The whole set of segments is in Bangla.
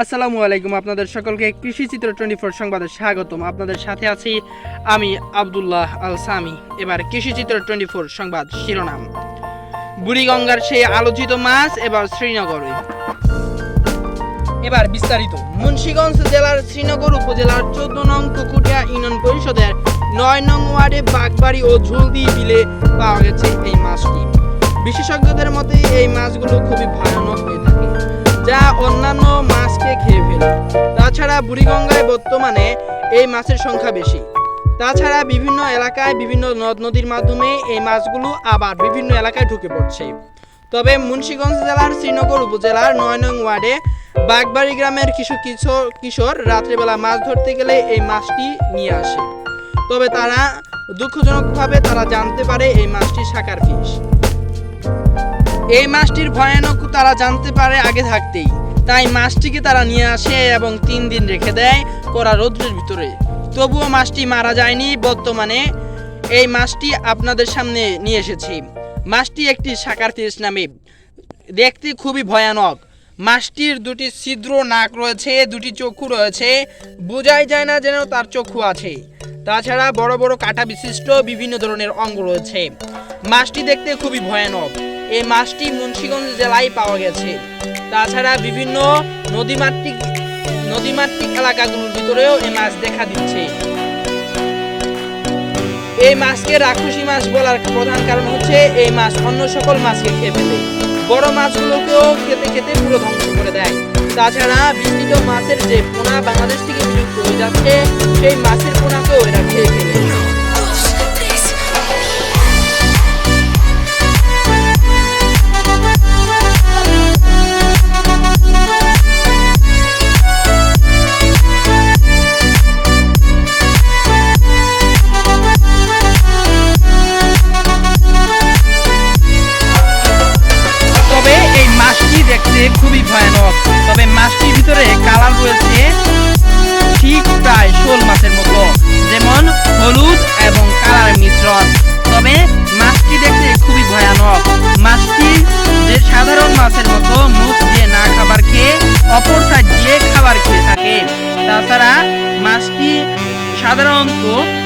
আসসালামু আলাইকুম, আপনাদের সকলকে কৃষি চিত্র 24 সংবাদে স্বাগতম। আপনাদের সাথে আছি আমি আব্দুল্লাহ আল সামি। এবার কৃষি চিত্র 24 সংবাদ শিরোনাম। বুড়িগঙ্গার সেই আলোচিত মাছ এবার শ্রীনগরে। এবার বিস্তারিত। মুন্সিগঞ্জ জেলার শ্রীনগর উপজেলার 14 নং কুকুটিয়া ইউনিয়ন পরিষদের 9 নং ওয়ার্ডে বাগবাড়ি ও ঝুলদি বিলে পাওয়া গেছে এই মাছটি। বিশেষজ্ঞদের মতে এই মাছগুলো খুবই ভয়ানক হয়ে থাকে, যা অন্যান্য মাছকে খেয়ে ফেলে। তাছাড়া বুড়িগঙ্গায় বর্তমানে এই মাছের সংখ্যা বেশি। তাছাড়া বিভিন্ন এলাকায় বিভিন্ন নদ নদীর মাধ্যমে এই মাছগুলো আবার বিভিন্ন এলাকায় ঢুকে পড়ছে। তবে মুন্সিগঞ্জ জেলার শ্রীনগর উপজেলার 9 নং ওয়ার্ডে বাগবাড়ি গ্রামের কিছু কিশোর রাত্রিবেলা মাছ ধরতে গেলে এই মাছটি নিয়ে আসে। তবে তারা দুঃখজনকভাবে জানতে পারে এই মাছটি শাকার ফিশ। এই মাছটির ভয়ানক তারা জানতে পারে আগে থাকতেই, তাই মাছটিকে তারা নিয়ে আসে এবং 3 দিন রেখে দেয় কড়া রৌদ্রের ভিতরে। তবুও মাছটি মারা যায়নি। বর্তমানে এই মাছটি আপনাদের সামনে নিয়ে এসেছি। মাছটি একটি শাকার ফিশ নামে, দেখতে খুবই ভয়ানক। মাছটির 2টি ছিদ্র নাক রয়েছে, 2টি চক্ষু রয়েছে, বোঝাই যায় না যেন তার চক্ষু আছে। তাছাড়া বড় বড় কাঁটা বিশিষ্ট বিভিন্ন ধরনের অঙ্গ রয়েছে। মাছটি দেখতে খুবই ভয়ানক। এই মাছটি মুন্সিগঞ্জ জেলায় পাওয়া গেছে। তাছাড়া বিভিন্ন নদীমাতৃক এলাকাগুলোর ভিতরেও এই মাছ দেখা দিচ্ছে। এই মাছকে রাক্ষসী মাছ বলার প্রধান কারণ হচ্ছে এই মাছ অন্য সকল মাছকে খেয়ে ফেলে। বড় মাছগুলোকেও খেতে খেতে পুরো ধ্বংস করে দেয়। তাছাড়া বিস্তৃত মাছের যে পোনা বাংলাদেশ থেকে বিলুপ্ত হয়ে যাচ্ছে, সেই মাছের পোনাকেও এরা খেয়ে ফেলে। খুবই ভয়ানক। তবে মাছটির ভিতরে কালার রয়েছে ঠিক প্রায় শোল মাছের মতো, যেমন হলুদ এবং কালার মিশ্রণ। তবে মাছটি দেখতে খুবই ভয়ানক। মাছটি যে সাধারণ মাছের মতো মুখ দিয়ে না খাবার খেয়ে অপর সাইড দিয়ে খাবার খেয়ে থাকে। তাছাড়া মাছটি সাধারণত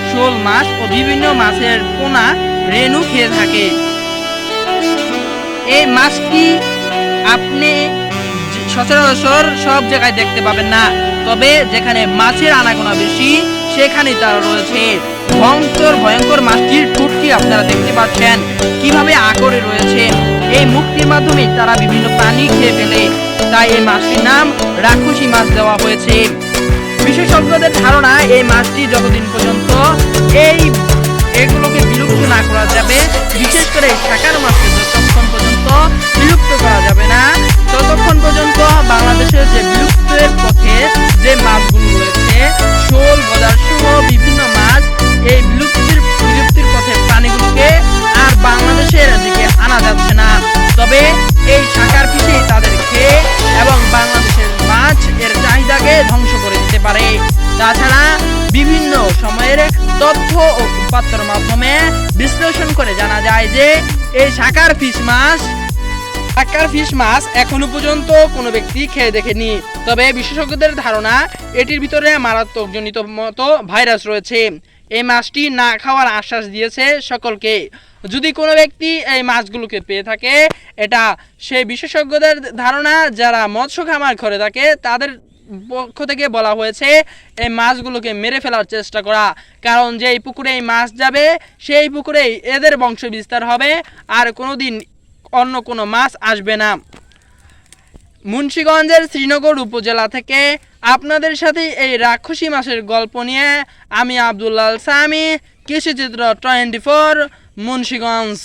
শোল মাছ ও বিভিন্ন মাছের পোনা রেণু খেয়ে থাকে। এই মাছটি আপনি সচরাচর সব জায়গায় দেখতে পাবেন না, তবে যেখানে মাছের আনাগোনা বেশি সেখানে তারা রয়েছে। ভয়ঙ্কর মাছটির ঠোঁটটি আপনারা দেখতে পাচ্ছেন কিভাবে আকরে রয়েছে। এই মুখটির মাধ্যমে তারা বিভিন্ন প্রাণী খেয়ে ফেলে, তাই এই মাছটির নাম রাক্ষসী মাছ দেওয়া হয়েছে। বিশেষজ্ঞদের ধারণা এই মাছটি যতদিন পর্যন্ত এগুলোকে বিলুপ্ত না করা যাবে, বিশেষ করে শাকার মাছকে যতক্ষণ পর্যন্ত বিলুপ্ত করা যাবে না, ততক্ষণ পর্যন্ত বাংলাদেশের যে বিলুপ্তের পথে যে মাছগুলো রয়েছে, শোল, গজার সহ বিভিন্ন মাছ, এই বিলুপ্তির পথে প্রাণীগুলোকে আর বাংলাদেশের দিকে আনা যাচ্ছে না। তবে এই শাকার ফিশে তাদের খেয়ে এবং বাংলাদেশের মাছ এর চাহিদাকে ধ্বংস করে দিতে পারে। তাছাড়া বিভিন্ন সময়ের তথ্য ও উপাত্তর মাধ্যমে বিশ্লেষণ করে জানা যায় যে এই শাকার ফিশ মাছ এখনো পর্যন্ত কোনো ব্যক্তি খেয়ে দেখেনি। তবে বিশেষজ্ঞদের ধারণা এটির ভিতরে মারাত্মক জনিত মতো ভাইরাস রয়েছে। এই মাছটি না খাওয়ার আশ্বাস দিয়েছে সকলকে। যদি কোনো ব্যক্তি এই মাছগুলোকে পেয়ে থাকে, এটা সেই বিশেষজ্ঞদের ধারণা যারা মৎস্য খামার করে থাকে তাদের পক্ষ থেকে বলা হয়েছে এই মাছগুলোকে মেরে ফেলার চেষ্টা করা। কারণ যেই পুকুরে এই মাছ যাবে সেই পুকুরেই এদের বংশ বিস্তার হবে, আর কোনোদিন অন্য কোনো মাছ আসবে না। মুন্সিগঞ্জের শ্রীনগর উপজেলা থেকে আপনাদের সাথে এই রাক্ষসী মাছের গল্প নিয়ে আমি আব্দুল্লাহ আল সামি, কৃষিচিত্র 24, মুন্সিগঞ্জ।